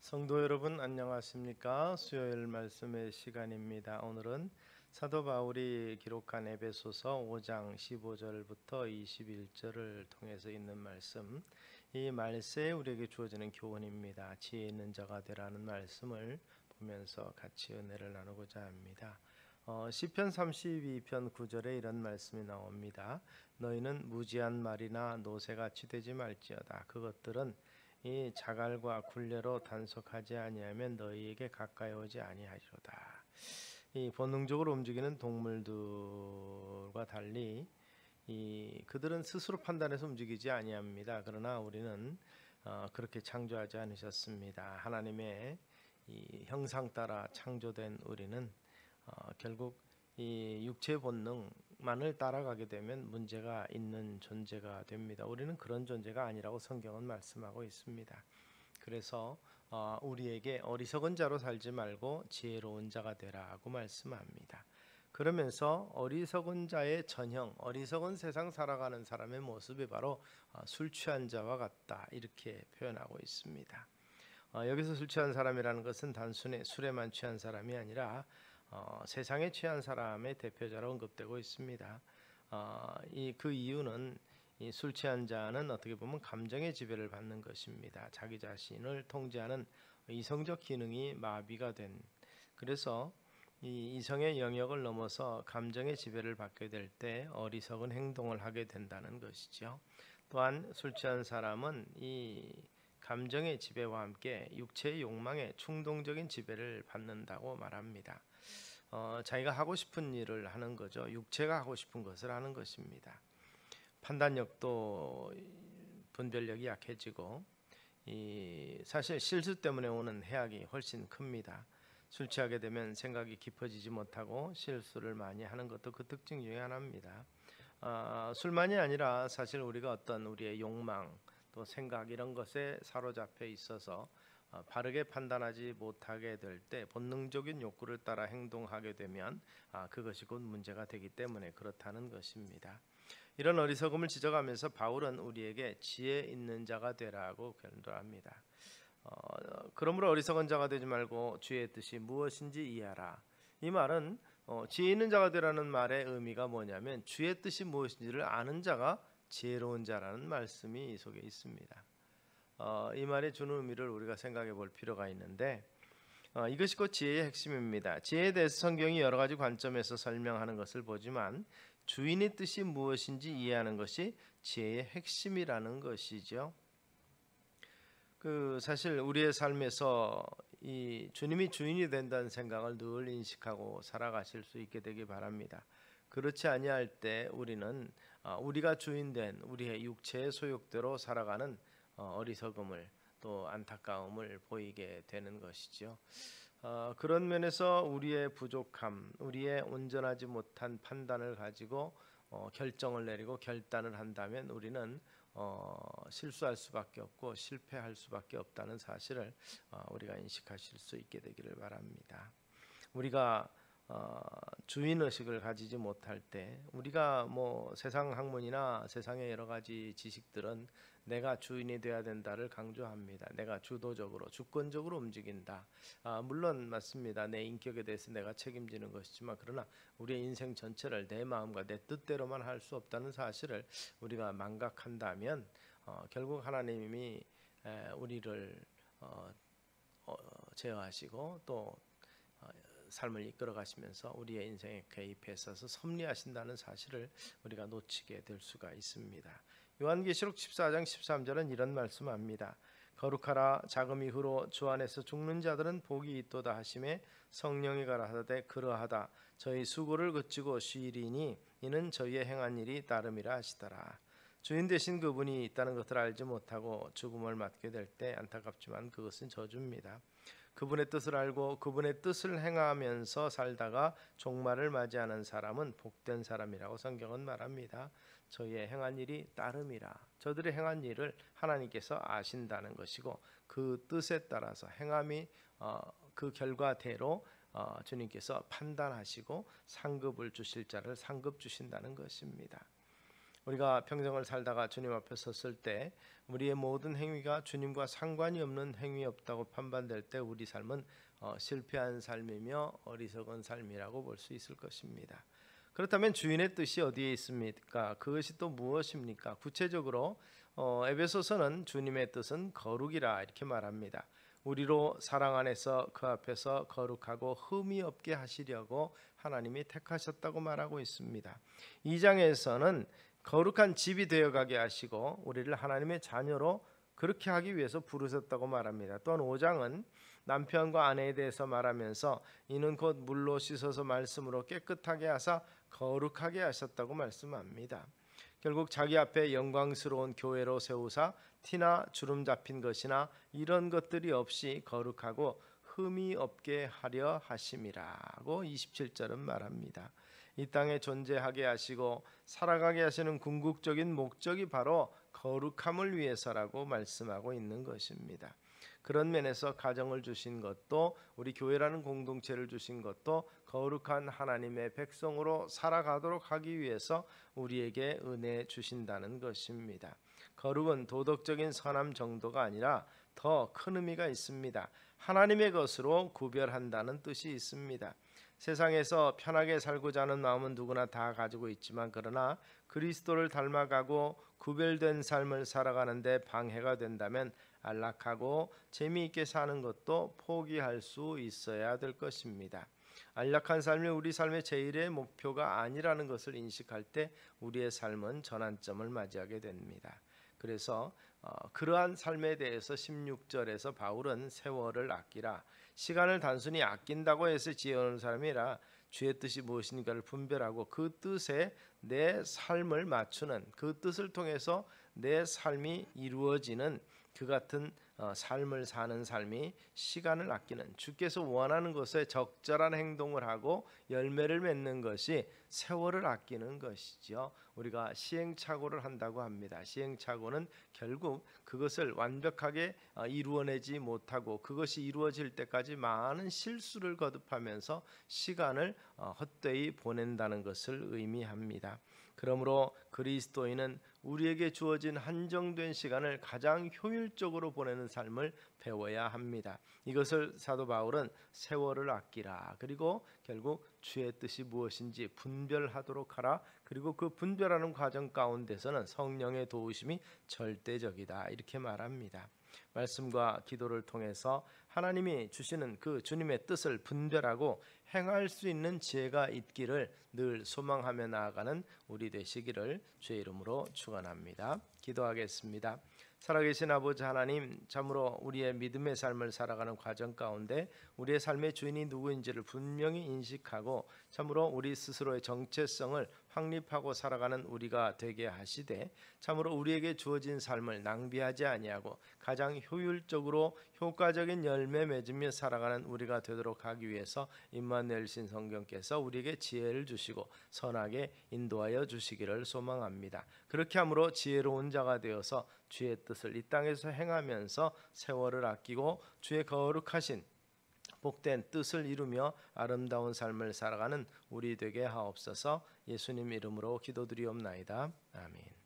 성도 여러분 안녕하십니까? 수요일 말씀의 시간입니다. 오늘은 사도 바울이 기록한 에베소서 5장 15절부터 21절을 통해서 있는 말씀, 이 말세에 우리에게 주어지는 교훈입니다. 지혜 있는 자가 되라는 말씀을 보면서 같이 은혜를 나누고자 합니다. 시편 32편 9절에 이런 말씀이 나옵니다. 너희는 무지한 말이나 노새같이 되지 말지어다. 그것들은 이 자갈과 굴레로 단속하지 아니하면 너희에게 가까이 오지 아니하리로다. 이 본능적으로 움직이는 동물들과 달리 그들은 스스로 판단해서 움직이지 아니합니다. 그러나 우리는 그렇게 창조하지 않으셨습니다. 하나님의 이 형상 따라 창조된 우리는 결국 이 육체 본능만을 따라가게 되면 문제가 있는 존재가 됩니다. 우리는 그런 존재가 아니라고 성경은 말씀하고 있습니다. 그래서 우리에게 어리석은 자로 살지 말고 지혜로운 자가 되라고 말씀합니다. 그러면서 어리석은 자의 전형, 어리석은 세상 살아가는 사람의 모습이 바로 술 취한 자와 같다, 이렇게 표현하고 있습니다. 여기서 술 취한 사람이라는 것은 단순히 술에만 취한 사람이 아니라 세상에 취한 사람의 대표자로 언급되고 있습니다. 그 이유는 이 술 취한 자는 어떻게 보면 감정의 지배를 받는 것입니다. 자기 자신을 통제하는 이성적 기능이 마비가 된, 그래서 이 이성의 영역을 넘어서 감정의 지배를 받게 될 때 어리석은 행동을 하게 된다는 것이죠. 또한 술 취한 사람은 이 감정의 지배와 함께 육체의 욕망의 충동적인 지배를 받는다고 말합니다. 자기가 하고 싶은 일을 하는 거죠. 육체가 하고 싶은 것을 하는 것입니다. 판단력도 분별력이 약해지고 사실 실수 때문에 오는 해악이 훨씬 큽니다. 술 취하게 되면 생각이 깊어지지 못하고 실수를 많이 하는 것도 그 특징 중에 하나입니다. 술만이 아니라 사실 우리가 어떤 우리의 욕망 또 생각 이런 것에 사로잡혀 있어서 바르게 판단하지 못하게 될 때 본능적인 욕구를 따라 행동하게 되면 그것이 곧 문제가 되기 때문에 그렇다는 것입니다. 이런 어리석음을 지적하면서 바울은 우리에게 지혜 있는 자가 되라고 권고합니다. 그러므로 어리석은 자가 되지 말고 주의 뜻이 무엇인지 이해하라. 이 말은 지혜 있는 자가 되라는 말의 의미가 뭐냐면 주의 뜻이 무엇인지를 아는 자가 지혜로운 자라는 말씀이 이 속에 있습니다. 이 말이 주는 의미를 우리가 생각해 볼 필요가 있는데, 이것이 곧 지혜의 핵심입니다. 지혜에 대해서 성경이 여러 가지 관점에서 설명하는 것을 보지만 주인의 뜻이 무엇인지 이해하는 것이 지혜의 핵심이라는 것이죠. 사실 우리의 삶에서 이 주님이 주인이 된다는 생각을 늘 인식하고 살아가실 수 있게 되기 바랍니다. 그렇지 아니할 때 우리는 우리가 주인된 우리의 육체의 소욕대로 살아가는 어리석음을 또 안타까움을 보이게 되는 것이죠. 그런 면에서 우리의 부족함, 우리의 온전하지 못한 판단을 가지고 결정을 내리고 결단을 한다면 우리는 실수할 수밖에 없고 실패할 수밖에 없다는 사실을 우리가 인식하실 수 있게 되기를 바랍니다. 우리가 주인의식을 가지지 못할 때 우리가 세상 학문이나 세상의 여러 가지 지식들은 내가 주인이 되어야 된다를 강조합니다. 내가 주도적으로 주권적으로 움직인다. 물론 맞습니다. 내 인격에 대해서 내가 책임지는 것이지만 그러나 우리의 인생 전체를 내 마음과 내 뜻대로만 할 수 없다는 사실을 우리가 망각한다면 결국 하나님이 우리를 제어하시고 또 삶을 이끌어 가시면서 우리의 인생에 개입해서 섭리하신다는 사실을 우리가 놓치게 될 수가 있습니다. 요한계시록 14장 13절은 이런 말씀합니다. 거룩하라 자금 이후로 주 안에서 죽는 자들은 복이 있도다 하심에 성령이 가라사대 그러하다 저희 수고를 그치고 쉬리니 이는 저희의 행한 일이 따름이라 하시더라. 주인 되신 그분이 있다는 것을 알지 못하고 죽음을 맞게 될 때 안타깝지만 그것은 저주입니다. 그분의 뜻을 알고 그분의 뜻을 행하면서 살다가 종말을 맞이하는 사람은 복된 사람이라고 성경은 말합니다. 저희의 행한 일이 따름이라. 저들의 행한 일을 하나님께서 아신다는 것이고 그 뜻에 따라서 행함이 그 결과대로 주님께서 판단하시고 상급을 주실 자를 상급 주신다는 것입니다. 우리가 평생을 살다가 주님 앞에 섰을 때 우리의 모든 행위가 주님과 상관이 없는 행위 없다고 판단될 때 우리 삶은 실패한 삶이며 어리석은 삶이라고 볼 수 있을 것입니다. 그렇다면 주인의 뜻이 어디에 있습니까? 그것이 또 무엇입니까? 구체적으로 에베소서는 주님의 뜻은 거룩이라 이렇게 말합니다. 우리로 사랑 안에서 그 앞에서 거룩하고 흠이 없게 하시려고 하나님이 택하셨다고 말하고 있습니다. 2장에서는 거룩한 집이 되어가게 하시고 우리를 하나님의 자녀로 그렇게 하기 위해서 부르셨다고 말합니다. 또한 5장은 남편과 아내에 대해서 말하면서 이는 곧 물로 씻어서 말씀으로 깨끗하게 하사 거룩하게 하셨다고 말씀합니다. 결국 자기 앞에 영광스러운 교회로 세우사 티나 주름 잡힌 것이나 이런 것들이 없이 거룩하고 흠이 없게 하려 하심이라고 27절은 말합니다. 이 땅에 존재하게 하시고 살아가게 하시는 궁극적인 목적이 바로 거룩함을 위해서라고 말씀하고 있는 것입니다. 그런 면에서 가정을 주신 것도 우리 교회라는 공동체를 주신 것도 거룩한 하나님의 백성으로 살아가도록 하기 위해서 우리에게 은혜 주신다는 것입니다. 거룩은 도덕적인 선함 정도가 아니라 더 큰 의미가 있습니다. 하나님의 것으로 구별한다는 뜻이 있습니다. 세상에서 편하게 살고자 하는 마음은 누구나 다 가지고 있지만 그러나 그리스도를 닮아가고 구별된 삶을 살아가는데 방해가 된다면 안락하고 재미있게 사는 것도 포기할 수 있어야 될 것입니다. 안락한 삶이 우리 삶의 제일의 목표가 아니라는 것을 인식할 때 우리의 삶은 전환점을 맞이하게 됩니다. 그래서 그러한 삶에 대해서 16절에서 바울은 세월을 아끼라, 시간을 단순히 아낀다고 해서 지혜로운 사람이 아니라 주의 뜻이 무엇인가를 분별하고 그 뜻에 내 삶을 맞추는, 그 뜻을 통해서 내 삶이 이루어지는 그 같은 삶을 사는 삶이 시간을 아끼는, 주께서 원하는 것에 적절한 행동을 하고 열매를 맺는 것이 세월을 아끼는 것이죠. 우리가 시행착오를 한다고 합니다. 시행착오는 결국 그것을 완벽하게 이루어내지 못하고 그것이 이루어질 때까지 많은 실수를 거듭하면서 시간을 헛되이 보낸다는 것을 의미합니다. 그러므로 그리스도인은 우리에게 주어진 한정된 시간을 가장 효율적으로 보내는 삶을 배워야 합니다. 이것을 사도 바울은 세월을 아끼라, 그리고 결국 주의 뜻이 무엇인지 분별하도록 하라, 그리고 그 분별하는 과정 가운데서는 성령의 도우심이 절대적이다 이렇게 말합니다. 말씀과 기도를 통해서 하나님이 주시는 그 주님의 뜻을 분별하고 행할 수 있는 지혜가 있기를 늘 소망하며 나아가는 우리 되시기를 주의 이름으로 축원합니다. 기도하겠습니다. 살아계신 아버지 하나님, 참으로 우리의 믿음의 삶을 살아가는 과정 가운데 우리의 삶의 주인이 누구인지를 분명히 인식하고 참으로 우리 스스로의 정체성을 확립하고 살아가는 우리가 되게 하시되, 참으로 우리에게 주어진 삶을 낭비하지 아니하고 가장 효율적으로 효과적인 열매 맺으며 살아가는 우리가 되도록 하기 위해서 임마누엘 신 성령께서 우리에게 지혜를 주시고 선하게 인도하여 주시기를 소망합니다. 그렇게 함으로 지혜로운 자가 되어서 주의 뜻을 이 땅에서 행하면서 세월을 아끼고 주의 거룩하신 복된 뜻을 이루며 아름다운 삶을 살아가는 우리 되게 하옵소서. 예수님 이름으로 기도드리옵나이다. 아멘.